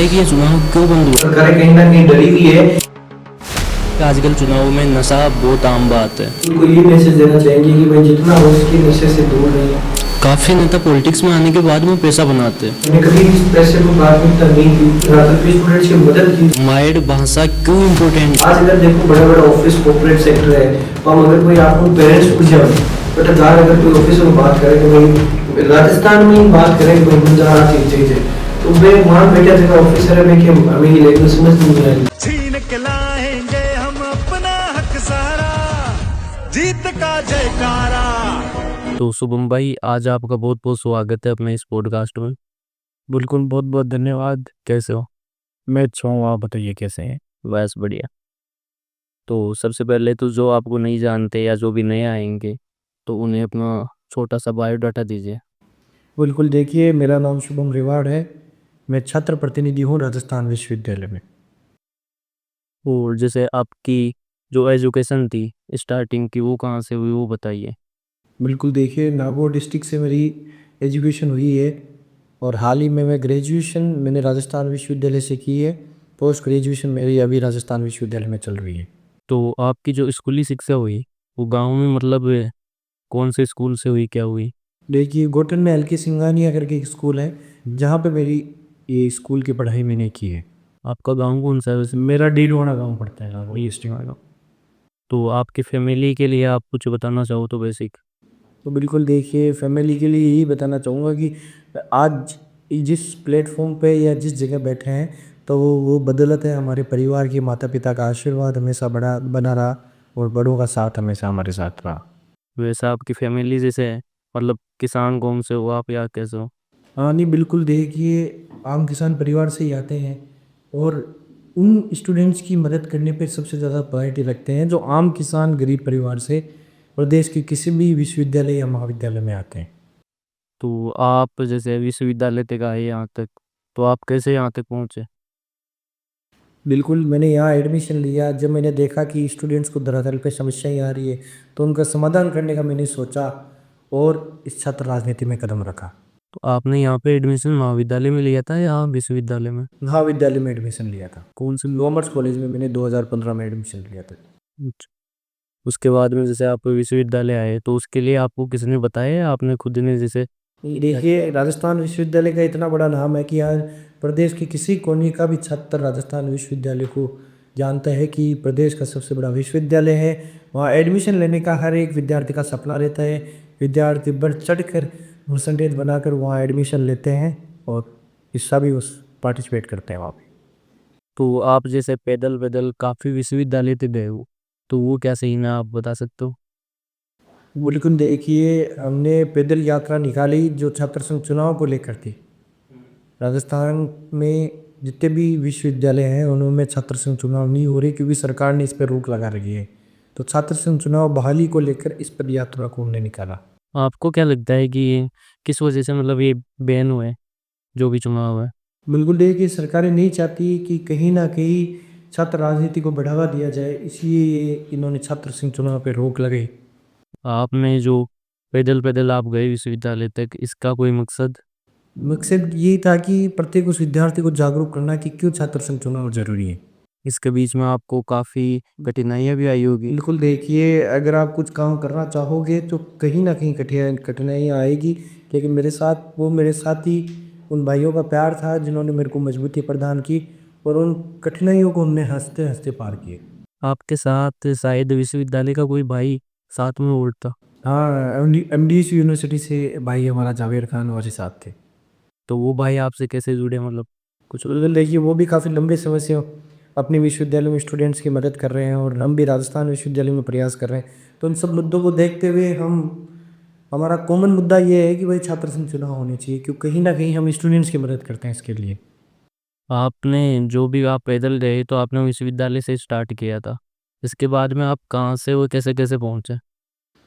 है कि ये चुनाव क्यों बंद हुआ? सरकारें कहीं ना कहीं डरी हुई है। आजकल चुनाव में नशा बहुत आम बात है। उनको ये मैसेज देना चाहेंगे कि भाई जितना हो सके नशे से दूर रहिए। काफी नेता पॉलिटिक्स में आने के बाद में पैसा बनाते हैं। मैंने कभी इस पैसे को प्राथमिकता नहीं दी, रात में स्टूडेंट्स की मदद की। माइंड भाषा क्यों इम्पोर्टेंट है? आज अगर देखो बड़ा बड़ा ऑफिस कॉर्पोरेट सेक्टर है, तो हम अगर कोई आपको पेरेंट्स पूछे बट अगर कोई ऑफिस में बात करें कि भाई राजस्थान में ही बात करें कि भाई मुझे चीज है, तो मैं वहाँ बैठा था ऑफिसर है, मैं कि हमें ये लैंग्वेज समझ नहीं आई। छीन के लाएंगे हम अपना हक सारा, जीत का जयकारा। तो शुभम भाई, आज आपका बहुत बहुत स्वागत है अपने इस पॉडकास्ट में। बिल्कुल, बहुत बहुत धन्यवाद। कैसे हो? मैं अच्छा हूँ, आप बताइए कैसे हैं? बस बढ़िया। तो सबसे पहले तो जो आपको नहीं जानते या जो भी नए आएंगे, तो उन्हें अपना छोटा सा बायोडाटा दीजिए। बिल्कुल, देखिए मेरा नाम शुभम रिवाड़ है। मैं छात्र प्रतिनिधि हूँ राजस्थान विश्वविद्यालय में। और जैसे आपकी जो एजुकेशन थी स्टार्टिंग की, वो कहाँ से हुई वो बताइए। बिल्कुल, देखिए नागौर डिस्ट्रिक्ट से मेरी एजुकेशन हुई है और हाल ही में मैं ग्रेजुएशन मैंने राजस्थान विश्वविद्यालय से की है। पोस्ट ग्रेजुएशन मेरी अभी राजस्थान विश्वविद्यालय में चल रही है। तो आपकी जो स्कूली शिक्षा हुई वो गांव में, मतलब कौन से स्कूल से हुई, क्या हुई? देखिए गोटन में हल्की सिंगानिया करके एक स्कूल है, जहाँ पे मेरी ये स्कूल की पढ़ाई मैंने की है। आपका गांव कौन सा है वैसे? मेरा डीडवाना गाँव पड़ता है, वही ईस्टिंग गाँव। तो आपकी फैमिली के लिए आप कुछ बताना चाहो तो बेसिक। तो बिल्कुल, देखिए फैमिली के लिए यही बताना चाहूँगा कि आज जिस प्लेटफॉर्म पे या जिस जगह बैठे हैं, तो वो बदौलत है हमारे परिवार के माता पिता का आशीर्वाद हमेशा बड़ा बना रहा और बड़ों का साथ हमेशा हमारे साथ रहा। वैसा आपकी फैमिली जैसे है, मतलब किसान कौन से हो आप या कैसे हो? हाँ नहीं, बिल्कुल, देखिए आम किसान परिवार से ही आते हैं और उन स्टूडेंट्स की मदद करने पे सबसे ज़्यादा प्रायोरिटी रखते हैं जो आम किसान गरीब परिवार से प्रदेश के किसी भी विश्वविद्यालय या महाविद्यालय में आते हैं। तो आप जैसे विश्वविद्यालय तक आए यहाँ तक, तो आप कैसे यहाँ तक पहुँचे? बिल्कुल, मैंने यहाँ एडमिशन लिया जब मैंने देखा कि स्टूडेंट्स को धरातल पे समस्याएं आ रही है, तो उनका समाधान करने का मैंने सोचा और इस छात्र राजनीति में कदम रखा। तो आपने यहाँ पे एडमिशन महाविद्यालय में लिया था या विश्वविद्यालय में? महाविद्यालय में एडमिशन लिया था। कौन से? कॉमर्स कॉलेज में मैंने 2015 में एडमिशन लिया था। अच्छा। उसके बाद में जैसे आप विश्वविद्यालय आए तो उसके लिए आपको किसने बताया या आपने खुद ने जैसे? देखिए राजस्थान विश्वविद्यालय का इतना बड़ा नाम है कि आज प्रदेश के किसी कोने का भी छात्र राजस्थान विश्वविद्यालय को जानता है कि प्रदेश का सबसे बड़ा विश्वविद्यालय है। वहाँ एडमिशन लेने का हर एक विद्यार्थी का सपना रहता है। विद्यार्थी बढ़ चढ़ कर परसेंटेज बनाकर वहाँ एडमिशन लेते हैं और हिस्सा भी उस पार्टिसिपेट करते हैं वहाँ पे। तो आप जैसे पैदल पैदल काफ़ी विश्वविद्यालय तक गए हो, तो वो क्या सही ना आप बता सकते हो? बिल्कुल, देखिए हमने पैदल यात्रा निकाली जो छात्र संघ चुनाव को लेकर थी। राजस्थान में जितने भी विश्वविद्यालय हैं उनमें छात्र संघ चुनाव नहीं हो रही क्योंकि सरकार ने इस पर रोक लगा रखी है। तो छात्र संघ चुनाव बहाली को लेकर इस पद यात्रा को हमने निकाला। आपको क्या लगता है कि ये किस वजह से, मतलब ये बैन हुए जो भी चुनाव है? बिल्कुल, देखिए सरकारें नहीं चाहती कि कहीं ना कहीं छात्र राजनीति को बढ़ावा दिया जाए, इसलिए इन्होंने छात्र संघ चुनाव पर रोक लगाई। आपने जो पैदल पैदल आप गए विश्वविद्यालय तक, इसका कोई मकसद? मकसद ये था कि प्रत्येक उस विद्यार्थी को जागरूक करना कि क्यों छात्र संघ चुनाव जरूरी है। इसके बीच में आपको काफ़ी कठिनाइयाँ भी आई होगी। बिल्कुल, देखिए अगर आप कुछ काम करना चाहोगे तो कहीं ना कहीं कठिनाइयाँ आएगी, लेकिन मेरे साथ ही उन भाइयों का प्यार था जिन्होंने मेरे को मजबूती प्रदान की और उन कठिनाइयों को हमने हंसते हंसते पार किए। आपके साथ शायद विश्वविद्यालय का कोई भाई साथ में और था? हाँ, MDSU यूनिवर्सिटी से भाई हमारा जावेद खान हमारे साथ थे। तो वो भाई आपसे कैसे जुड़े, मतलब कुछ? बिल्कुल, देखिए वो भी काफ़ी लंबे समय से अपने विश्वविद्यालय में स्टूडेंट्स की मदद कर रहे हैं और हम भी राजस्थान विश्वविद्यालय में प्रयास कर रहे हैं। तो उन सब मुद्दों को देखते हुए हमारा कॉमन मुद्दा ये है कि भाई छात्र संघ चुनाव होने चाहिए, क्योंकि कहीं ना कहीं हम स्टूडेंट्स की मदद करते हैं इसके लिए। आपने जो भी आप पैदल गए तो आपने विश्वविद्यालय से स्टार्ट किया था, इसके बाद में आप कहाँ से वो कैसे कैसे पहुँचे?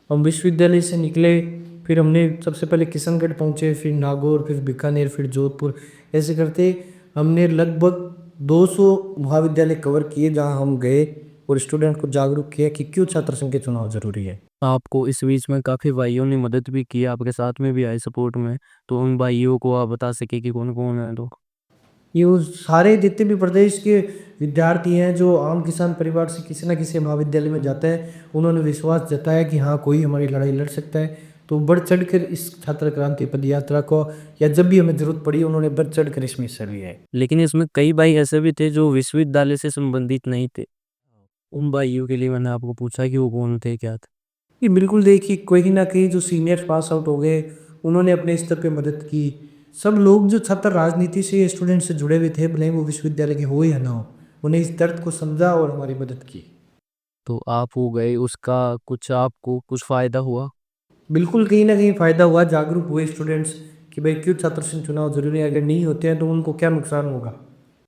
हम विश्वविद्यालय से निकले, फिर हमने सबसे पहले किशनगढ़ पहुँचे, फिर नागौर, फिर बीकानेर, फिर जोधपुर। ऐसे करते हमने लगभग 200 महाविद्यालय कवर किए जहाँ हम गए और स्टूडेंट को जागरूक किया कि क्यों छात्र संघ के चुनाव जरूरी है। आपको इस बीच में काफ़ी भाइयों ने मदद भी की, आपके साथ में भी आए सपोर्ट में, तो उन भाइयों को आप बता सके कि कौन कौन है? तो ये वो सारे जितने भी प्रदेश के विद्यार्थी हैं जो आम किसान परिवार से किसी न किसी महाविद्यालय में जाते हैं, उन्होंने विश्वास जताया कि हाँ कोई हमारी लड़ाई लड़ सकता है। तो बढ़ चढ़ कर इस छात्र क्रांति पद यात्रा को, या जब भी हमें जरूरत पड़ी, उन्होंने बढ़ चढ़ कर इसमें हिस्सा लिया है। लेकिन इसमें कई भाई ऐसे भी थे जो विश्वविद्यालय से संबंधित नहीं थे। उन भाइयों के लिए मैंने आपको पूछा कि वो कौन थे, क्या थे। ये बिल्कुल देखिए, कोई ना कहीं जो सीनियर पास आउट हो गए, उन्होंने अपने स्तर पे मदद की। सब लोग जो छात्र राजनीति से, स्टूडेंट से जुड़े हुए थे, भले ही वो विश्वविद्यालय के हो या ना हो, उन्हें इस दर्द को समझा और हमारी मदद की। तो आप हो गए, उसका कुछ आपको कुछ फ़ायदा हुआ? बिल्कुल कहीं ना कहीं फ़ायदा हुआ, जागरूक हुए स्टूडेंट्स कि भाई क्यों छात्र संघ चुनाव जरूरी है, अगर नहीं होते हैं तो उनको क्या नुकसान होगा।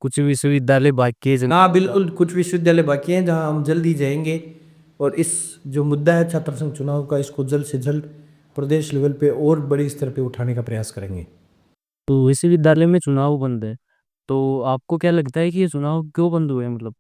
कुछ विश्वविद्यालय बाकी है हाँ बिल्कुल, कुछ विश्वविद्यालय बाकी हैं जहाँ हम जल्द ही जाएंगे, और इस जो मुद्दा है छात्र संघ चुनाव का, इसको जल्द से जल्द प्रदेश लेवल पे और बड़े स्तर पे उठाने का प्रयास करेंगे। तो विश्वविद्यालय में चुनाव बंद है, तो आपको क्या लगता है कि ये चुनाव क्यों बंद हुए, मतलब?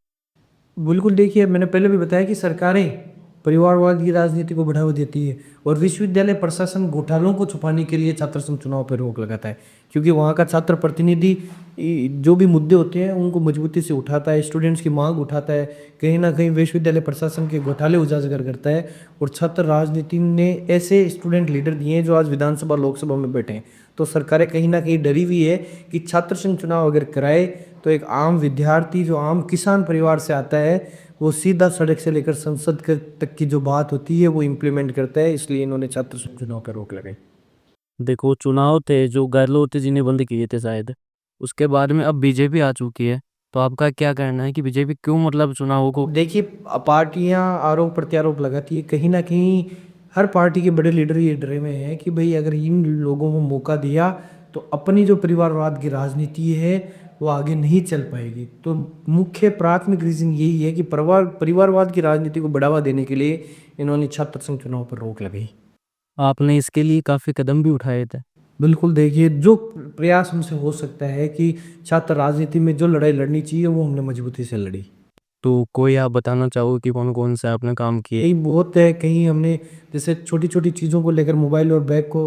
बिल्कुल देखिए, मैंने पहले भी बताया कि सरकारें परिवारवाद की राजनीति को बढ़ावा देती है, और विश्वविद्यालय प्रशासन घोटालों को छुपाने के लिए छात्र संघ चुनाव पर रोक लगाता है, क्योंकि वहाँ का छात्र प्रतिनिधि जो भी मुद्दे होते हैं उनको मजबूती से उठाता है, स्टूडेंट्स की मांग उठाता है, कहीं ना कहीं विश्वविद्यालय प्रशासन के घोटाले उजागर करता है। और छात्र राजनीति ने ऐसे स्टूडेंट लीडर दिए हैं जो आज विधानसभा लोकसभा में बैठे हैं। तो सरकारें कहीं ना कहीं डरी हुई है कि छात्र संघ चुनाव अगर कराए तो एक आम विद्यार्थी जो आम किसान परिवार से आता है, वो सीधा सड़क से लेकर संसद तक की जो बात होती है वो इम्प्लीमेंट करता है। इसलिए इन्होंने छात्र संघ चुनाव पर रोक लगाई। देखो, चुनाव थे जो गहलोत जी ने बंद किए थे शायद, उसके बाद में अब बीजेपी आ चुकी है। तो आपका क्या कहना है कि बीजेपी क्यों, मतलब, चुनावों को? देखिए, पार्टियां आरोप प्रत्यारोप लगाती है, कहीं ना कहीं हर पार्टी के बड़े लीडर ये डरे हुए हैं कि भाई अगर इन लोगों को मौका दिया तो अपनी जो परिवारवाद की राजनीति है वो आगे नहीं चल पाएगी। तो मुख्य प्राथमिक रीज़न यही है कि परिवारवाद की राजनीति को बढ़ावा देने के लिए इन्होंने छात्र संघ चुनाव पर रोक लगाई। आपने इसके लिए काफ़ी कदम भी उठाए थे। बिल्कुल देखिए, जो प्रयास हमसे हो सकता है कि छात्र राजनीति में जो लड़ाई लड़नी चाहिए वो हमने मजबूती से लड़ी। तो कोई आप बताना चाहो कि कौन कौन से आपने काम किए? यही बहुत है, कहीं हमने जैसे छोटी छोटी चीज़ों को लेकर, मोबाइल और बैग को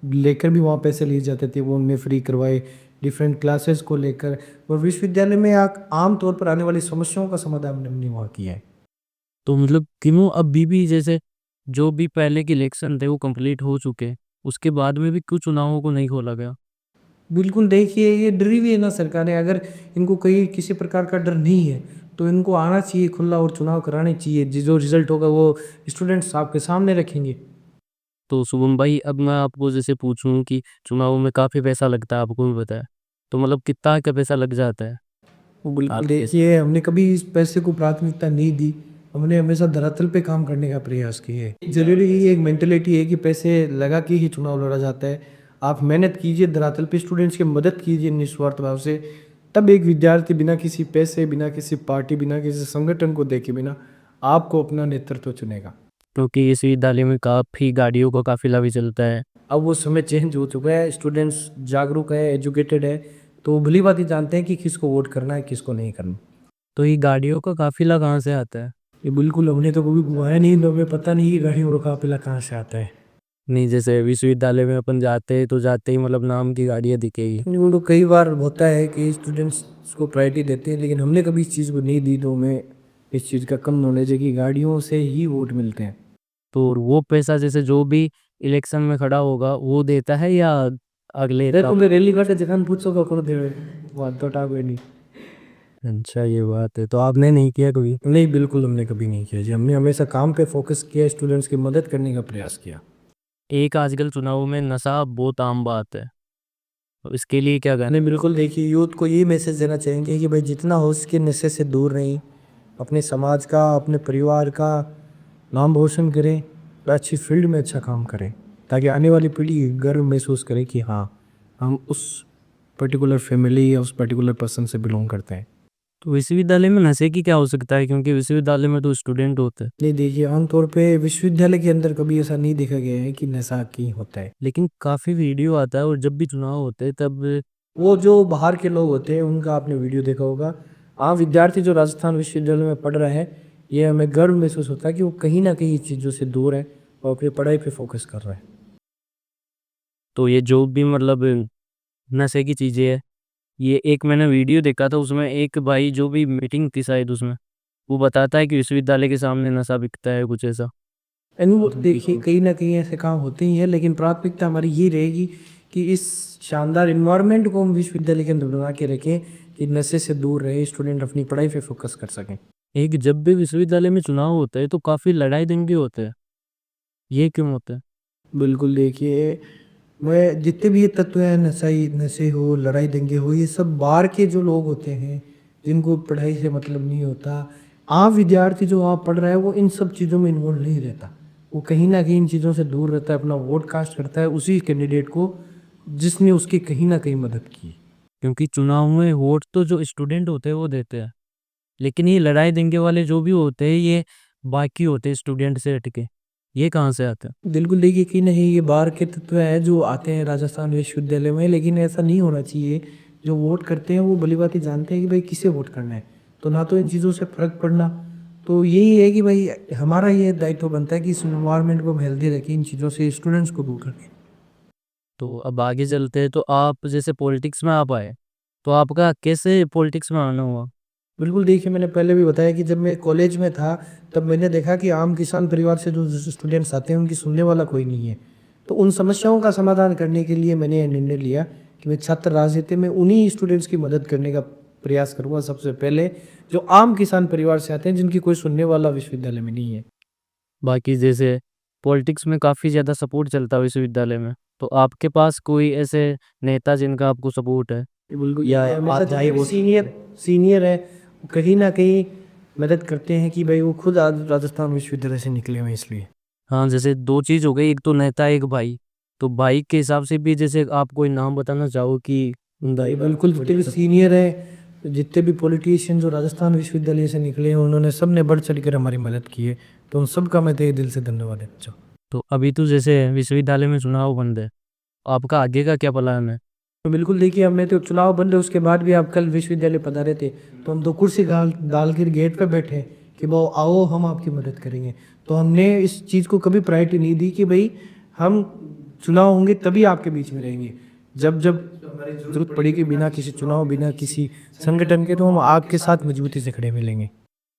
लेकर भी वहाँ पैसे लिए जाते थे, वो हमने फ्री करवाए, डिफरेंट क्लासेस को लेकर। और विश्वविद्यालय में आम तौर पर आने वाली समस्याओं का समाधान हमने वहाँ किया है। तो मतलब क्यों अभी भी, जैसे जो भी पहले के इलेक्शन थे वो कंप्लीट हो चुके, उसके बाद में भी क्यों चुनावों को नहीं खोला गया? बिल्कुल देखिए, ये डरी हुई है ना सरकारें। अगर इनको कहीं किसी प्रकार का डर नहीं है तो इनको आना चाहिए खुला और चुनाव कराने चाहिए। जो रिजल्ट होगा वो स्टूडेंट्स आपके सामने रखेंगे। तो शुभम भाई, अब मैं आपको जैसे पूछूं कि चुनावों में काफ़ी पैसा लगता है, आपको भी पता है, तो मतलब कितना का पैसा लग जाता है? वो बिल्कुल आप देखिए, हमने कभी इस पैसे को प्राथमिकता नहीं दी, हमने हमेशा धरातल पे काम करने का प्रयास किया है। जरूरी ये एक मेंटेलिटी है कि पैसे लगा के ही चुनाव लड़ा जाता है। आप मेहनत कीजिए, धरातल पे स्टूडेंट्स की मदद कीजिए निस्वार्थ भाव से, तब एक विद्यार्थी बिना किसी पैसे, बिना किसी पार्टी, बिना किसी संगठन को देखे बिना आपको अपना नेतृत्व चुनेगा। क्योंकि इस विद्यालय में काफ़ी गाड़ियों का काफिला भी चलता है। अब वो समय चेंज हो चुका है, स्टूडेंट्स जागरूक है, एजुकेटेड है, तो भली बात ही जानते हैं कि किसको वोट करना है, किसको नहीं करना। तो ये गाड़ियों का काफिला कहाँ से आता है? ये बिल्कुल हमने तो कभी घुमाया नहीं, तो हमें पता नहीं कि गाड़ियों का काफिला कहाँ से आता है। नहीं, जैसे विश्वविद्यालय में अपन जाते हैं तो जाते ही मतलब नाम की गाड़ियाँ दिखेगी। उनको कई बार होता है कि स्टूडेंट्स को प्रायोरिटी देते हैं, लेकिन हमने कभी इस चीज़ को नहीं दी, तो हमें इस चीज़ का कम नॉलेज है कि गाड़ियों से ही वोट मिलते हैं। तो वो पैसा जैसे जो भी इलेक्शन में खड़ा होगा वो देता है, या अगले का? तुम्हें रैली काटे जगह पूछोगा कौन दे बात तो टाक नहीं। अच्छा, ये बात है। तो आपने नहीं किया कभी? नहीं, बिल्कुल हमने कभी नहीं किया जी। हमने हमेशा काम पे फोकस किया, स्टूडेंट्स की मदद करने का प्रयास किया। एक आजकल चुनावों में नशा बहुत आम बात है, तो इसके लिए क्या कहना? नहीं, बिल्कुल देखिए, यूथ को ये मैसेज देना चाहेंगे कि भाई जितना हो सके नशे से दूर रहें, अपने समाज का, अपने परिवार का नाम रोशन करें, अच्छी फील्ड में अच्छा काम करें, ताकि आने वाली पीढ़ी गर्व महसूस करे कि हाँ, हम उस पर्टिकुलर फैमिली या उस पर्टिकुलर पर्सन से बिलोंग करते हैं। तो विश्वविद्यालय में नशे की क्या हो सकता है, क्योंकि विश्वविद्यालय में तो स्टूडेंट होते हैं। नहीं देखिए, आमतौर पे विश्वविद्यालय के अंदर कभी ऐसा नहीं देखा गया है कि नशा की होता है। लेकिन काफ़ी वीडियो आता है, और जब भी चुनाव होते हैं तब वो जो बाहर के लोग होते हैं उनका आपने वीडियो देखा होगा। आम विद्यार्थी जो राजस्थान विश्वविद्यालय में पढ़ रहा है, ये हमें गर्व महसूस होता है कि वो कहीं ना कहीं चीज़ों से दूर है और अपनी पढ़ाई पे फोकस कर रहा है। तो ये जो भी, मतलब, नशे की चीज़ें है, ये एक मैंने वीडियो देखा था, उसमें एक भाई जो भी मीटिंग थी शायद उसमें, वो बताता है कि विश्वविद्यालय के सामने नशा बिकता है, कुछ ऐसा। एंड वो देखिए कहीं ना कहीं ऐसे काम होते ही हैं, लेकिन प्राथमिकता हमारी ये रहेगी कि इस शानदार इन्वायरमेंट को हम विश्वविद्यालय के अंदर बना के रखें कि नशे से दूर रहे, स्टूडेंट अपनी पढ़ाई पे फोकस कर सकें। एक जब भी विश्वविद्यालय में चुनाव होता है तो काफ़ी लड़ाई दंगे होते हैं, ये क्यों होता है? बिल्कुल देखिए, मैं जितने भी ये तत्व हैं, नशे हो, लड़ाई दंगे हो, ये सब बाहर के जो लोग होते हैं जिनको पढ़ाई से मतलब नहीं होता। आम विद्यार्थी जो वहाँ पढ़ रहा है वो इन सब चीज़ों में इन्वॉल्व नहीं रहता, वो कहीं ना कहीं इन चीज़ों से दूर रहता है, अपना वोट कास्ट करता है उसी कैंडिडेट को जिसने उसकी कहीं ना कहीं मदद की। क्योंकि चुनाव में वोट तो जो स्टूडेंट होते हैं वो देते हैं, लेकिन ये लड़ाई दंगे वाले जो भी होते हैं ये बाकी होते हैं स्टूडेंट से हटके, ये कहाँ से आता है? बिल्कुल देखिए कहीं ना कहीं ये बाहर के तत्व हैं जो आते हैं राजस्थान विश्वविद्यालय में, लेकिन ऐसा नहीं होना चाहिए। जो वोट करते हैं वो भली बात जानते हैं कि भाई किसे वोट करना है, तो ना तो इन चीज़ों से फर्क पड़ना। तो यही है कि भाई हमारा ये दायित्व बनता है कि इस इन्वायरमेंट को हम हेल्दी रखें, इन चीज़ों से स्टूडेंट्स को दूर रखें। तो अब आगे चलते हैं, तो आप जैसे पॉलिटिक्स में आप आए, तो आपका कैसे पॉलिटिक्स में आना हुआ? बिल्कुल देखिए मैंने पहले भी बताया कि जब मैं कॉलेज में था तब मैंने देखा कि आम किसान परिवार से जो स्टूडेंट्स आते हैं उनकी सुनने वाला कोई नहीं है। तो उन समस्याओं का समाधान करने के लिए मैंने ये निर्णय लिया कि मैं छात्र राजनीति में उन्हीं स्टूडेंट्स की मदद करने का प्रयास करूँगा सबसे पहले, जो आम किसान परिवार से आते हैं जिनकी कोई सुनने वाला विश्वविद्यालय में नहीं है। बाकी जैसे पॉलिटिक्स में काफ़ी ज़्यादा सपोर्ट चलता है विश्वविद्यालय में, तो आपके पास कोई ऐसे नेता जिनका आपको सपोर्ट है? बिल्कुल या चाहे वो सीनियर सीनियर है, वो कहीं ना कहीं मदद करते हैं कि भाई वो खुद आज राजस्थान विश्वविद्यालय से निकले हुए हैं इसलिए। हाँ, जैसे 2 चीज़ हो गई, एक तो नेता, एक भाई। तो भाई के हिसाब से भी जैसे आप कोई नाम बताना चाहो कि भाई बिल्कुल जितने भी सीनियर है, जितने भी पॉलिटिशियन जो राजस्थान विश्वविद्यालय से निकले हैं उन्होंने सब ने बढ़ चढ़ कर हमारी मदद की है, तो उन सब का मैं तहे दिल से धन्यवाद देना चाहूँ। तो अभी तो जैसे विश्वविद्यालय में चुनाव बंद है, आपका आगे का क्या प्लान है? तो बिल्कुल देखिए हमें तो चुनाव बंद है, उसके बाद भी आप कल विश्वविद्यालय पधारे थे तो हम 2 कुर्सी डाल कर गेट पे बैठे कि वो आओ हम आपकी मदद करेंगे। तो हमने इस चीज़ को कभी प्रायोरिटी नहीं दी कि भाई हम चुनाव होंगे तभी आपके बीच में रहेंगे, जब जब हमारी जरूरत पड़ेगी बिना किसी चुनाव बिना किसी संगठन के तो हम आपके साथ मजबूती से खड़े मिलेंगे।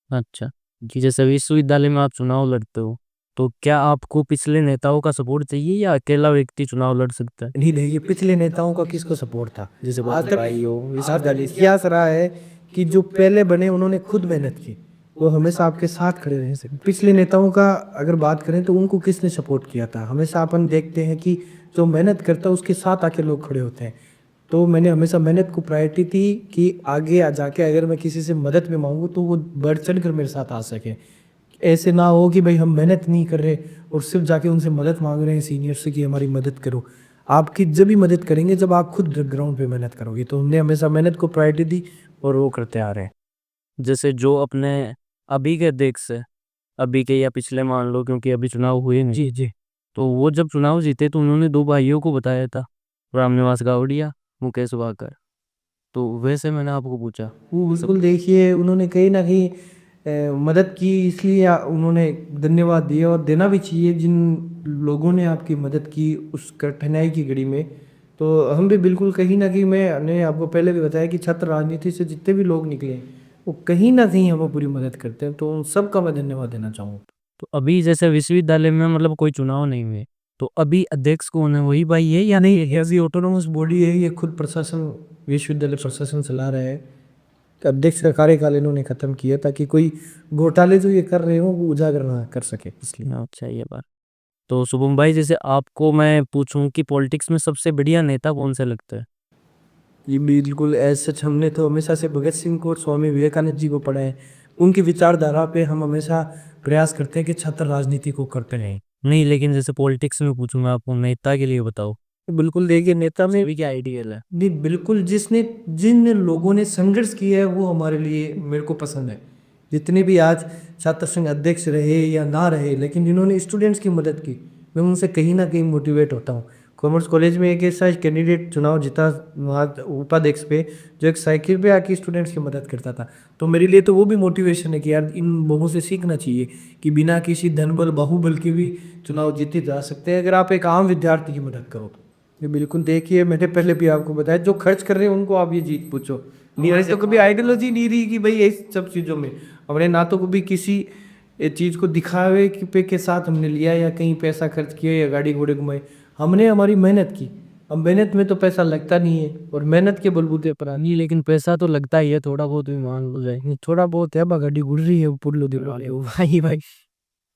अच्छा, कि जैसे विश्वविद्यालय में आप चुनाव लड़ते हो, तो क्या आपको पिछले नेताओं का सपोर्ट चाहिए या अकेला व्यक्ति चुनाव लड़ सकता है? नहीं देखिए पिछले नेताओं का किसको सपोर्ट था, जैसे आज तक विश्वविद्यालय इतिहास रहा है कि जो पहले बने उन्होंने खुद मेहनत की, वो हमेशा आपके साथ खड़े रहे। पिछले नेताओं का अगर बात करें तो उनको किसने सपोर्ट किया था, हमेशा अपन देखते हैं कि जो मेहनत करता है उसके साथ आके लोग खड़े होते हैं। तो मैंने हमेशा मेहनत को प्रायोरिटी थी कि आगे आ जाके अगर मैं किसी से मदद में मांगूँ तो वो बढ़ चढ़ कर मेरे साथ आ सके। ऐसे ना हो कि भाई हम मेहनत नहीं कर रहे और सिर्फ जाके उनसे मदद मांग रहे हैं सीनियर से कि हमारी मदद करो। आपकी जब भी मदद करेंगे जब आप खुद ग्राउंड पे मेहनत करोगे, तो हमने हमेशा मेहनत को प्रायोरिटी दी और वो करते आ रहे हैं। जैसे जो अपने अभी के अध्यक्ष है, अभी के या पिछले मान लो, क्योंकि अभी चुनाव हुए नहीं, जी जी। तो वो जब चुनाव जीते तो उन्होंने 2 भाइयों को बताया था, रामनिवास गावड़िया, मुकेश वाकर। तो वैसे मैंने आपको पूछा। वो बिल्कुल देखिए उन्होंने कहीं ना कहीं मदद की, इसलिए उन्होंने धन्यवाद दिया और देना भी चाहिए जिन लोगों ने आपकी मदद की उस कठिनाई की घड़ी में। तो हम भी बिल्कुल कहीं ना कहीं, मैंने आपको पहले भी बताया कि छात्र राजनीति से जितने भी लोग निकले वो कहीं ना कहीं हमें पूरी मदद करते हैं, तो उन सब का मैं धन्यवाद देना चाहूँगा। तो अभी जैसे विश्वविद्यालय में मतलब कोई चुनाव नहीं हुए, तो अभी अध्यक्ष कौन है, वही भाई है या नहीं? ऐसी ऑटोनोमस बॉडी है, ये खुद प्रशासन विश्वविद्यालय प्रशासन चला रहा है। अध्यक्ष का कार्यकाल इन्होंने खत्म किया ताकि कोई घोटाले जो ये कर रहे हो वो उजागर ना कर सके, इसलिए। अच्छा, ये बात। तो शुभम भाई, जैसे आपको मैं पूछूं कि पॉलिटिक्स में सबसे बढ़िया नेता कौन सा लगता है? ये बिल्कुल एज सच हमने तो हमेशा से भगत सिंह को और स्वामी विवेकानंद जी को पढ़ा है, उनकी विचारधारा पे हम हमेशा प्रयास करते हैं कि छात्र राजनीति को करते रहें। नहीं, लेकिन जैसे पॉलिटिक्स में पूछूंगा आपको, नेता के लिए बताओ, बिल्कुल देखिए नेता में भी क्या आइडियल है? नहीं, बिल्कुल जिन लोगों ने संघर्ष किया है वो हमारे लिए मेरे को पसंद है। जितने भी आज छात्र संघ अध्यक्ष रहे या ना रहे, लेकिन जिन्होंने स्टूडेंट्स की मदद की, मैं उनसे कहीं ना कहीं मोटिवेट होता हूँ। कॉमर्स कॉलेज में एक ऐसा कैंडिडेट चुनाव जीता वहाँ उपाध्यक्ष पे, जो एक साइकिल पे आके स्टूडेंट्स की मदद करता था। तो मेरे लिए तो वो भी मोटिवेशन है कि यार इन लोगों से सीखना चाहिए कि बिना किसी धन बल बाहुबल के भी चुनाव जीते जा सकते हैं अगर आप एक आम विद्यार्थी की मदद करो। ये बिल्कुल देखिए, मैंने पहले भी आपको बताया, जो खर्च कर रहे हैं उनको आप ये चीज़ पूछो। नहीं, ऐसे तो कभी आइडियोलॉजी नहीं रही कि भाई इस सब चीज़ों में हमने ना तो कभी किसी चीज़ को दिखावे के साथ हमने लिया या कहीं पैसा खर्च किया या गाड़ी घोड़े घुमाए। हमने हमारी मेहनत की। अब मेहनत में तो पैसा लगता नहीं है और मेहनत के बलबूते पर नहीं, लेकिन पैसा तो लगता ही है, थोड़ा बहुत भी मान लो जाए। थोड़ा बहुत है, बा गाड़ी घुड़ रही है ऊपर लो दिल वाले। भाई भाई,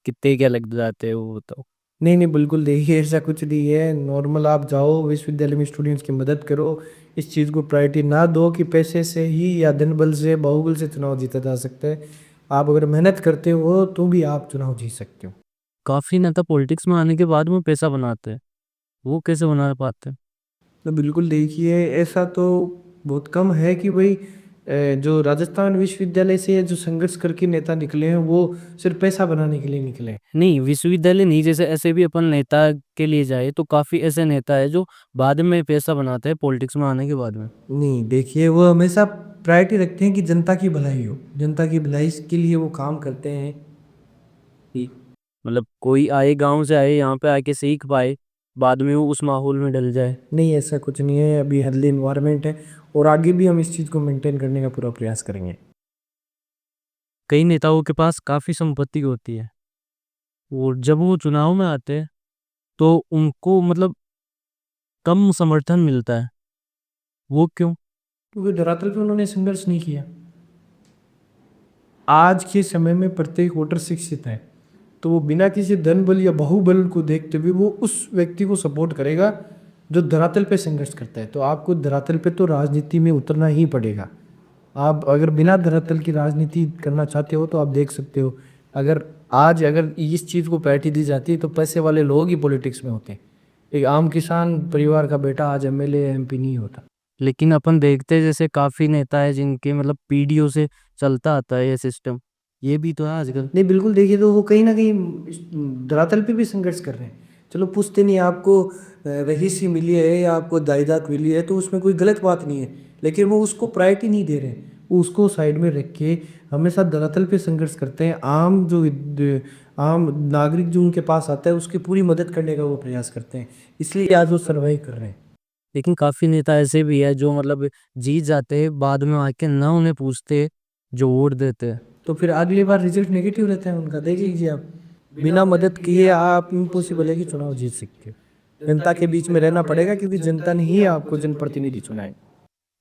कितने क्या लग जाते हैं वो तो। नहीं नहीं, बिल्कुल देखिए, ऐसा कुछ नहीं है। नॉर्मल आप जाओ विश्वविद्यालय में, स्टूडेंट्स की मदद करो। इस चीज़ को प्रायोरिटी ना दो कि पैसे से ही या धन बल से, बाहुबल से चुनाव जीता जा सकता है। आप अगर मेहनत करते हो तो भी आप चुनाव जीत सकते हो। काफ़ी नेता पॉलिटिक्स में आने के बाद में पैसा बनाते हैं, वो कैसे बना पाते हैं? तो बिल्कुल देखिए, ऐसा तो बहुत कम है कि भाई जो राजस्थान विश्वविद्यालय से जो संघर्ष करके नेता निकले हैं वो सिर्फ पैसा बनाने के लिए निकले हैं। नहीं, विश्वविद्यालय नहीं, जैसे ऐसे भी अपन नेता के लिए जाए तो काफ़ी ऐसे नेता है जो बाद में पैसा बनाते हैं पॉलिटिक्स में आने के बाद में। नहीं देखिए, वो हमेशा प्रायोरिटी रखते हैं कि जनता की भलाई हो, जनता की भलाई के लिए वो काम करते हैं। कि मतलब कोई आए, गांव से आए, यहाँ पे आके सीख पाए, बाद में वो उस माहौल में डल जाए। नहीं, ऐसा कुछ नहीं है। अभी हेल्दी इन्वायरमेंट है और आगे भी हम इस चीज़ को मेंटेन करने का पूरा प्रयास करेंगे। कई नेताओं के पास काफ़ी संपत्ति होती है और जब वो चुनाव में आते हैं तो उनको मतलब कम समर्थन मिलता है, वो क्यों? क्योंकि धरातल पे उन्होंने संघर्ष नहीं किया। आज के समय में प्रत्येक वोटर शिक्षित है, तो वो बिना किसी धन बल या बाहुबल को देखते हुए वो उस व्यक्ति को सपोर्ट करेगा जो धरातल पे संघर्ष करता है। तो आपको धरातल पे तो राजनीति में उतरना ही पड़ेगा। आप अगर बिना धरातल की राजनीति करना चाहते हो तो आप देख सकते हो, अगर इस चीज़ को प्रायोरिटी दी जाती है तो पैसे वाले लोग ही पॉलिटिक्स में होते हैं। एक आम किसान परिवार का बेटा आज एमएलए एमपी नहीं होता। लेकिन अपन देखते हैं जैसे काफ़ी नेता है जिनके मतलब पीढ़ियों से चलता आता है ये सिस्टम, ये भी तो है आजकल। नहीं बिल्कुल देखिए, तो वो कहीं ना कहीं धरातल पे भी संघर्ष कर रहे हैं। चलो पूछते नहीं, आपको रहीसी मिली है या आपको जायदाद मिली है तो उसमें कोई गलत बात नहीं है, लेकिन वो उसको प्रायोरिटी नहीं दे रहे हैं। वो उसको साइड में रख के हमेशा धरातल पे संघर्ष करते हैं। आम नागरिक जो उनके पास आता है उसकी पूरी मदद करने का वो प्रयास करते हैं, इसलिए आज वो सर्वाइव कर रहे हैं। लेकिन काफ़ी नेता ऐसे भी है जो मतलब जीत जाते हैं, बाद में आके ना उन्हें पूछते, जो वोट देते हैं। तो फिर अगली बार रिजल्ट नेगेटिव रहता है उनका। देख लीजिए आप, बिना मदद किए आप इम्पॉसिबल है कि चुनाव जीत सकते हो। जनता के बीच में रहना पड़ेगा क्योंकि जनता ने ही आपको जनप्रतिनिधि चुना है।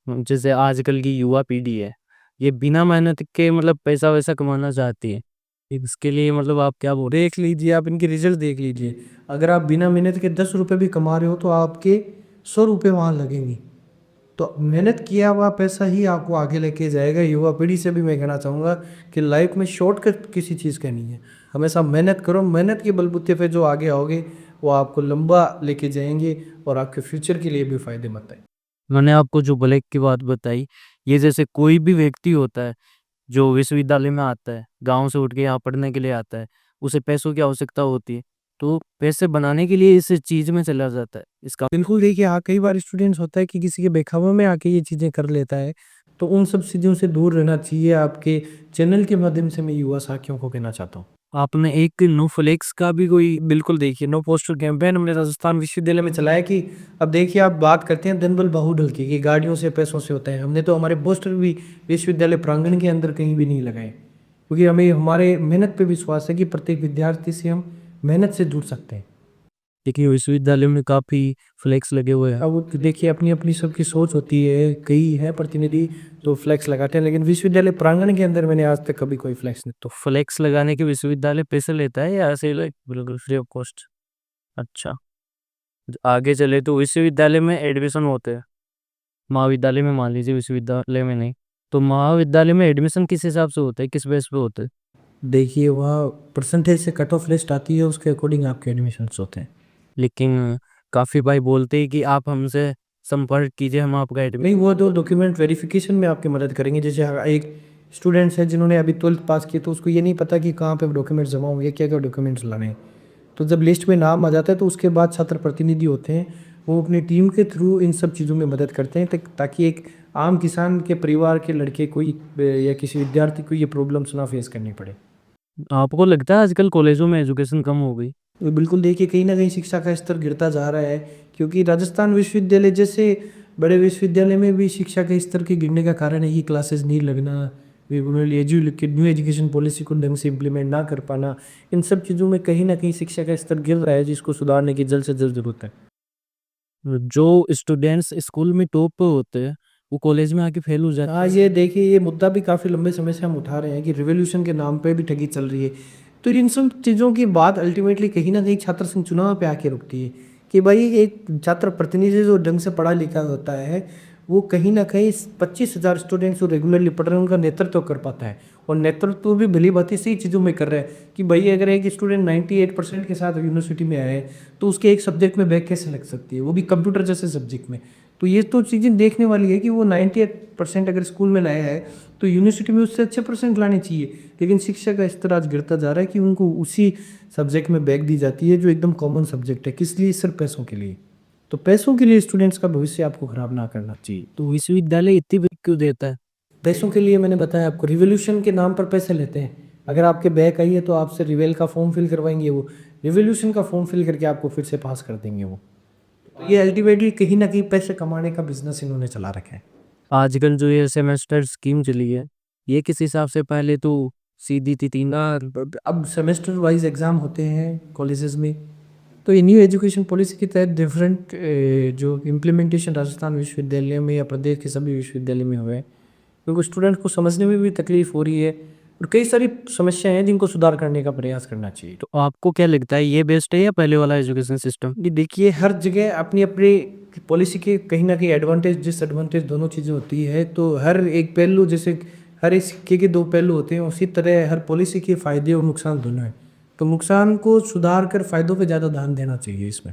जैसे आजकल की युवा पीढ़ी है, ये बिना मेहनत के मतलब पैसा वैसा कमाना चाहती है, इसके लिए मतलब आप क्या बोल रहे हैं? देख लीजिए, आप इनके रिजल्ट देख लीजिए। अगर आप बिना मेहनत के 10 रुपये भी कमा रहे हो तो आपके 100 रुपये वहाँ लगेंगे। तो मेहनत किया हुआ पैसा ही आपको आगे लेके जाएगा। युवा पीढ़ी से भी मैं कहना चाहूँगा कि लाइफ में शॉर्टकट किसी चीज़ का नहीं है। हमेशा मेहनत करो, मेहनत के बलबूते पे जो आगे आओगे वो आपको लंबा लेके जाएंगे और आपके फ्यूचर के लिए भी फ़ायदेमंद है। मैंने आपको जो ब्लैक की बात बताई, ये जैसे कोई भी व्यक्ति होता है जो विश्वविद्यालय में आता है, गांव से उठ के यहाँ पढ़ने के लिए आता है, उसे पैसों की आवश्यकता होती है, तो पैसे बनाने के लिए इस चीज़ में चला जाता है। इसका बिल्कुल देखिए, हाँ, कई बार स्टूडेंट्स होता है कि किसी के बहकावे में आके ये चीज़ें कर लेता है, तो उन सब चीज़ों से दूर रहना चाहिए। आपके चैनल के माध्यम से मैं युवा साथियों को कहना चाहता हूँ। आपने एक नो फ्लेक्स का भी कोई बिल्कुल देखिए, नो पोस्टर कैंपेन हमने राजस्थान विश्वविद्यालय में चलाया कि अब देखिए, आप बात करते हैं धन बल बाहुबल की कि गाड़ियों से पैसों से होता है। हमने तो हमारे पोस्टर भी विश्वविद्यालय प्रांगण के अंदर कहीं भी नहीं लगाए, क्योंकि हमें हमारे मेहनत पे विश्वास है कि प्रत्येक विद्यार्थी से हम मेहनत से जुड़ सकते हैं। देखिए विश्वविद्यालय में काफ़ी फ्लेक्स लगे हुए हैं। अब वो देखिए, अपनी अपनी सबकी सोच होती है। कई है प्रतिनिधि तो फ्लैक्स लगाते हैं, लेकिन विश्वविद्यालय प्रांगण के अंदर मैंने आज तक कभी कोई फ्लैक्स नहीं। तो फ्लेक्स लगाने के विश्वविद्यालय पैसे लेता है या ऐसे ही बिल्कुल फ्री ऑफ कॉस्ट? अच्छा, आगे चले तो विश्वविद्यालय में एडमिशन होते हैं, महाविद्यालय में मान लीजिए, विश्वविद्यालय में नहीं, तो महाविद्यालय में एडमिशन किस हिसाब से होता है, किस बेस पे होते हैं? देखिए, वहाँ परसेंटेज से कट ऑफ लिस्ट आती है, उसके अकॉर्डिंग आपके एडमिशन्स होते हैं। लेकिन काफ़ी भाई बोलते हैं कि आप हमसे संपर्क कीजिए, हम आपका एडमिशन। नहीं, वो तो डॉक्यूमेंट वेरिफिकेशन में आपकी मदद करेंगे। जैसे एक स्टूडेंट्स है जिन्होंने अभी 12th पास किया, तो उसको ये नहीं पता कि कहाँ पे डॉक्यूमेंट्स जमा होंगे, क्या क्या डॉक्यूमेंट्स लाने हैं। तो जब लिस्ट में नाम आ जाता है तो उसके बाद छात्र प्रतिनिधि होते हैं, वो अपनी टीम के थ्रू इन सब चीज़ों में मदद करते हैं ताकि एक आम किसान के परिवार के लड़के को या किसी विद्यार्थी को ये प्रॉब्लम्स ना फेस करनी पड़े। आपको लगता है आजकल कॉलेजों में एजुकेशन कम हो गई? बिल्कुल देखिए, कहीं न कहीं शिक्षा का स्तर गिरता जा रहा है, क्योंकि राजस्थान विश्वविद्यालय जैसे बड़े विश्वविद्यालय में भी शिक्षा के स्तर के गिरने का कारण है कि क्लासेस नहीं लगना, रेगुलरली न्यू एजुकेशन पॉलिसी को ढंग से इम्प्लीमेंट ना कर पाना। इन सब चीज़ों में कहीं न कहीं शिक्षा का स्तर गिर रहा है, जिसको सुधारने की जल्द से जल्द ज़रूरत है। जो स्टूडेंट्स स्कूल में टॉप पे होते हैं वो कॉलेज में आके फेल हो जाते हाँ, ये देखिए, ये मुद्दा भी काफ़ी लंबे समय से हम उठा रहे हैं कि रिवॉल्यूशन के नाम पे भी ठगी चल रही है। तो इन सब चीज़ों की बात अल्टीमेटली कहीं न कहीं छात्र संघ चुनाव पे आके रुकती है कि भाई एक छात्र प्रतिनिधि जो ढंग से पढ़ा लिखा होता है, वो कहीं न कहीं 25,000 स्टूडेंट्स जो रेगुलरली पढ़ रहे हैं उनका नेतृत्व कर पाता है। और नेतृत्व भी भली-भाँति सही चीज़ों में कर रहा है कि भाई अगर एक स्टूडेंट 98% के साथ यूनिवर्सिटी में आए, तो उसके एक सब्जेक्ट में बैक कैसे लग सकती है, वो भी कंप्यूटर जैसे सब्जेक्ट में। तो ये तो चीज़ें देखने वाली है कि वो 98% अगर स्कूल में लाया है, तो यूनिवर्सिटी में उससे अच्छे परसेंट लाने चाहिए। लेकिन शिक्षा का स्तर आज गिरता जा रहा है कि उनको उसी सब्जेक्ट में बैक दी जाती है जो एकदम कॉमन सब्जेक्ट है। किस लिए? सिर्फ पैसों के लिए। तो पैसों के लिए स्टूडेंट्स का भविष्य आपको खराब ना करना चाहिए। तो विश्वविद्यालय इतनी ब्रेक क्यों देता है? पैसों के लिए मैंने बताया आपको, रिवॉल्यूशन के नाम पर पैसे लेते हैं। अगर आपके बैक आई है तो आपसे रिवेल का फॉर्म फिल करवाएंगे, वो रिवॉल्यूशन का फॉर्म फिल करके आपको फिर से पास कर देंगे वो। तो ये अल्टीमेटली कहीं ना कहीं पैसे कमाने का बिजनेस इन्होंने चला रखा है। आजकल जो ये सेमेस्टर स्कीम चली है ये किस हिसाब से पहले तो सीधी थी 3 अब सेमेस्टर वाइज एग्ज़ाम होते हैं कॉलेजेस में। तो ये न्यू एजुकेशन पॉलिसी के तहत डिफरेंट जो इम्प्लीमेंटेशन राजस्थान विश्वविद्यालय में या प्रदेश के सभी विश्वविद्यालय में हुए हैं, क्योंकि स्टूडेंट्स को समझने में भी तकलीफ हो रही है और कई सारी समस्याएं हैं जिनको सुधार करने का प्रयास करना चाहिए। तो आपको क्या लगता है ये बेस्ट है या पहले वाला एजुकेशन सिस्टम? ये देखिए, हर जगह अपनी अपनी पॉलिसी के कहीं ना कहीं एडवांटेज डिसएडवांटेज दोनों चीज़ें होती है। तो हर एक पहलू, जैसे हर एक सिक्के के दो पहलू होते हैं, उसी तरह हर पॉलिसी के फ़ायदे और नुकसान दोनों हैं। तो नुकसान को सुधार कर फ़ायदों पे ज़्यादा ध्यान देना चाहिए इसमें।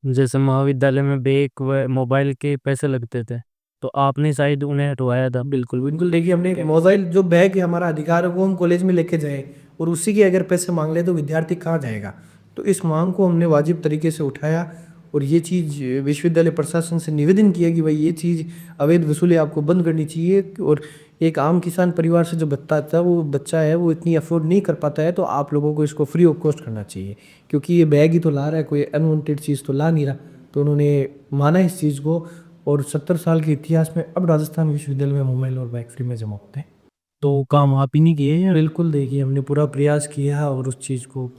जैसे महाविद्यालय में बैग व मोबाइल के पैसे लगते थे तो आपने शायद उन्हें हटवाया था। बिल्कुल, बिल्कुल देखिए, हमने मोबाइल जो बैग है हमारा अधिकार है वो हम कॉलेज में लेके जाए और उसी के अगर पैसे मांग ले तो विद्यार्थी कहाँ जाएगा। तो इस मांग को हमने वाजिब तरीके से उठाया और ये चीज़ विश्वविद्यालय प्रशासन से निवेदन किया कि भाई ये चीज़ अवैध वसूली आपको बंद करनी चाहिए। और एक आम किसान परिवार से जो बच्चा है वो इतनी अफोर्ड नहीं कर पाता है, तो आप लोगों को इसको फ्री ऑफ कॉस्ट करना चाहिए, क्योंकि ये बैग ही तो ला रहा है, कोई अनवांटेड चीज़ तो ला नहीं रहा। तो उन्होंने माना इस चीज़ को और 70 साल के इतिहास में अब राजस्थान विश्वविद्यालय में मोबाइल और बैग फ्री में जमा होते हैं। तो काम आप ही नहीं किए या? बिल्कुल देखिए, हमने पूरा प्रयास किया और उस चीज़ को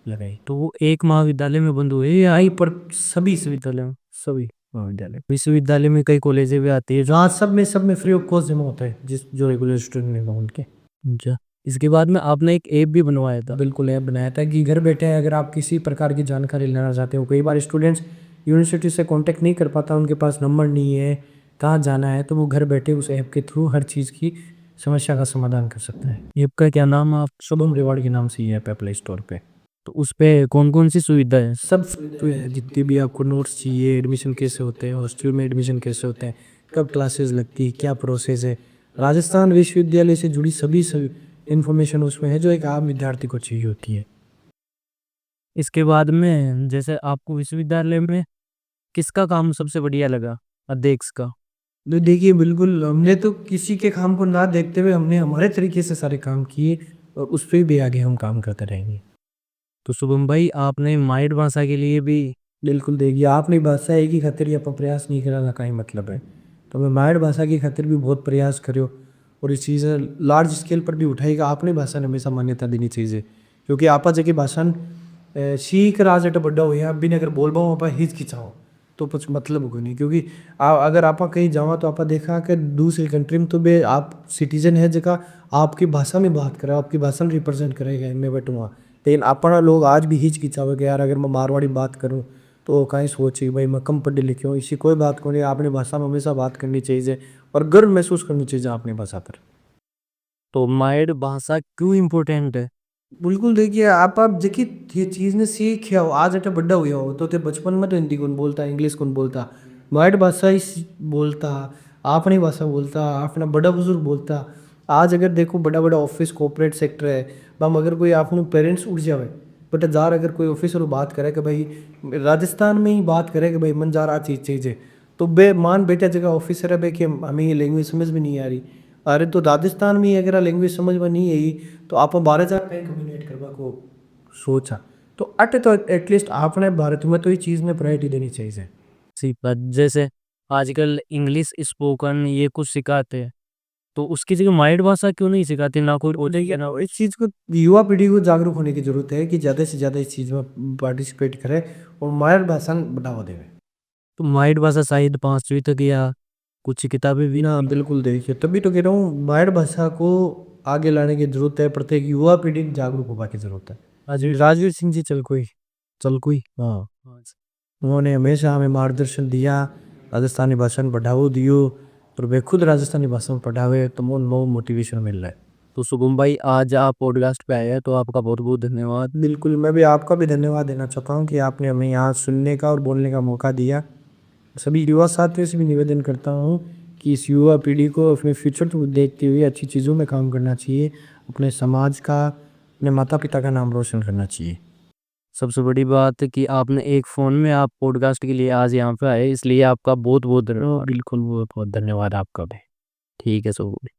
लगाई। तो वो एक महाविद्यालय में बंद हुए या आई पर सभी विश्वविद्यालय में? सभी महाविद्यालय, विश्वविद्यालय में कई कॉलेजें भी आती है जहाँ सब में फ्री ऑफ कॉस्ट जमा होता है, जिस जो रेगुलर स्टूडेंट हैं उनके। अच्छा, इसके बाद में आपने एक ऐप भी बनवाया था। बिल्कुल ऐप बनाया था कि घर बैठे अगर आप किसी प्रकार की जानकारी लेना चाहते हो, कई बार स्टूडेंट्स यूनिवर्सिटी से कांटेक्ट नहीं कर पाता, उनके पास नंबर नहीं है, कहाँ जाना है, तो वो घर बैठे उस ऐप के थ्रू हर चीज़ की समस्या का समाधान कर सकता है। ऐप का क्या नाम है? आप शुभम रिवार्ड के नाम से ये ऐप है प्ले स्टोर पे। तो उस पे कौन कौन सी सुविधा है? सब सुविधाएं हैं, जितनी भी आपको नोट्स चाहिए, एडमिशन कैसे होते हैं, हॉस्टल में एडमिशन कैसे होते हैं, कब क्लासेस लगती है, क्या प्रोसेस है, राजस्थान विश्वविद्यालय से जुड़ी सभी इन्फॉर्मेशन उसमें है जो एक आम विद्यार्थी को चाहिए होती है। इसके बाद में जैसे आपको विश्वविद्यालय में किसका काम सबसे बढ़िया लगा? अध्यक्ष का? तो देखिए, बिल्कुल हमने तो किसी के काम को ना देखते हुए हमने हमारे तरीके से सारे काम किए और उस पर भी आगे हम काम करते रहेंगे। तो शुभम भाई आपने माइंड भाषा के लिए भी बिल्कुल देखिए, आपने भाषा एक ही खातिर ही अपन प्रयास नहीं कराना का ही मतलब है। तो मैं माइंड भाषा की खातिर भी बहुत प्रयास करो और इस चीज़ लार्ज स्केल पर भी उठाएगा। आपने भाषा ने हमेशा मान्यता देनी चाहिए, क्योंकि आपा जगह भाषण सीख राज अट बड्डा हो या बिन अगर बोल पाओ आप हिचकिचाओ तो कुछ मतलब होगा नहीं। क्योंकि अगर आप कहीं जावा तो आप देखा कि दूसरी कंट्री में तो बे आप सिटीजन है जगह आपकी भाषा में बात करे, आपकी भाषा में रिप्रेजेंट करेगा मैं बैठूँगा। लेकिन अपना लोग आज भी हिचकिचावे कि यार अगर मैं मारवाड़ी बात करूँ तो कहीं सोचे भाई मैं कम पढ़े लिखे हूँ। इसी कोई बात को नहीं, आपने भाषा में हमेशा बात करनी चाहिए और गर्व महसूस करनी चाहिए अपनी भाषा पर। तो माइंड भाषा क्यों इम्पोर्टेंट है? बिल्कुल देखिए, आप देखिए ये चीज़ ने सीख हो आज अटे बड्डा हुआ हो तो बचपन में तो हिंदी कौन बोलता, इंग्लिश कौन बोलता, माइंड भाषा ही बोलता, अपनी भाषा बोलता, अपना बड़ा बुजुर्ग बोलता। आज अगर देखो बड़ा बड़ा ऑफिस कॉर्पोरेट सेक्टर है, बम अगर कोई आपने पेरेंट्स उठ जावे बट जार अगर कोई ऑफिसर बात करे कि भाई राजस्थान में ही बात करे कि भाई मन जा रहा चीज़ चाहिए, तो बे मान बेटा जगह ऑफिसर है बे कि हमें ये लैंग्वेज समझ में नहीं आ रही। अरे तो राजस्थान में अगर लैंग्वेज समझ में नहीं आई तो आप 12,000 कहीं कम्युनिकेट करवा को सोचा। तो अट तो एटलीस्ट आपने भारत में तो ये चीज़ में प्रायोरिटी देनी चाहिए। सी बात, जैसे आजकल इंग्लिश स्पोकन ये कुछ सिखाते हैं, तो उसकी जगह माइंड भाषा क्यों नहीं सिखाते? ना कोई देखिए ना, इस चीज़ को युवा पीढ़ी को जागरूक होने की ज़रूरत है कि ज़्यादा से ज़्यादा इस चीज़ में पार्टिसिपेट करें और मातृभाषा बढ़ावा देवे। तो माइंड भाषा शायद 5वीं तक या कुछ किताबें भी ना। बिल्कुल, देखिए तभी तो कह रहा हूँ मातृभाषा को आगे लाने की ज़रूरत है, प्रत्येक युवा पीढ़ी को जागरूक होने की ज़रूरत है। राजवीर सिंह जी चलकोई हाँ, उन्होंने हमेशा हमें मार्गदर्शन दिया, राजस्थानी भाषा में बढ़ावा दियो और वे खुद राजस्थानी भाषा में पढ़ावे तो मोन मोटिवेशन मिल रहा है। तो शुभम भाई, आज आप पॉडकास्ट पे आए हैं, तो आपका बहुत बहुत धन्यवाद। बिल्कुल, मैं भी आपका भी धन्यवाद देना चाहता हूँ कि आपने हमें यहाँ सुनने का और बोलने का मौका दिया। सभी युवा साथियों से भी निवेदन करता हूँ कि इस युवा पीढ़ी को अपने फ्यूचर को देखते हुए अच्छी चीज़ों में काम करना चाहिए, अपने समाज का, अपने माता पिता का नाम रोशन करना चाहिए। सबसे बड़ी बात है कि आपने एक फ़ोन में आप पॉडकास्ट के लिए आज यहाँ पे आए, इसलिए आपका बहुत बहुत धन्यवाद। बिल्कुल, बहुत बहुत धन्यवाद आपका भी। ठीक है, शुभ।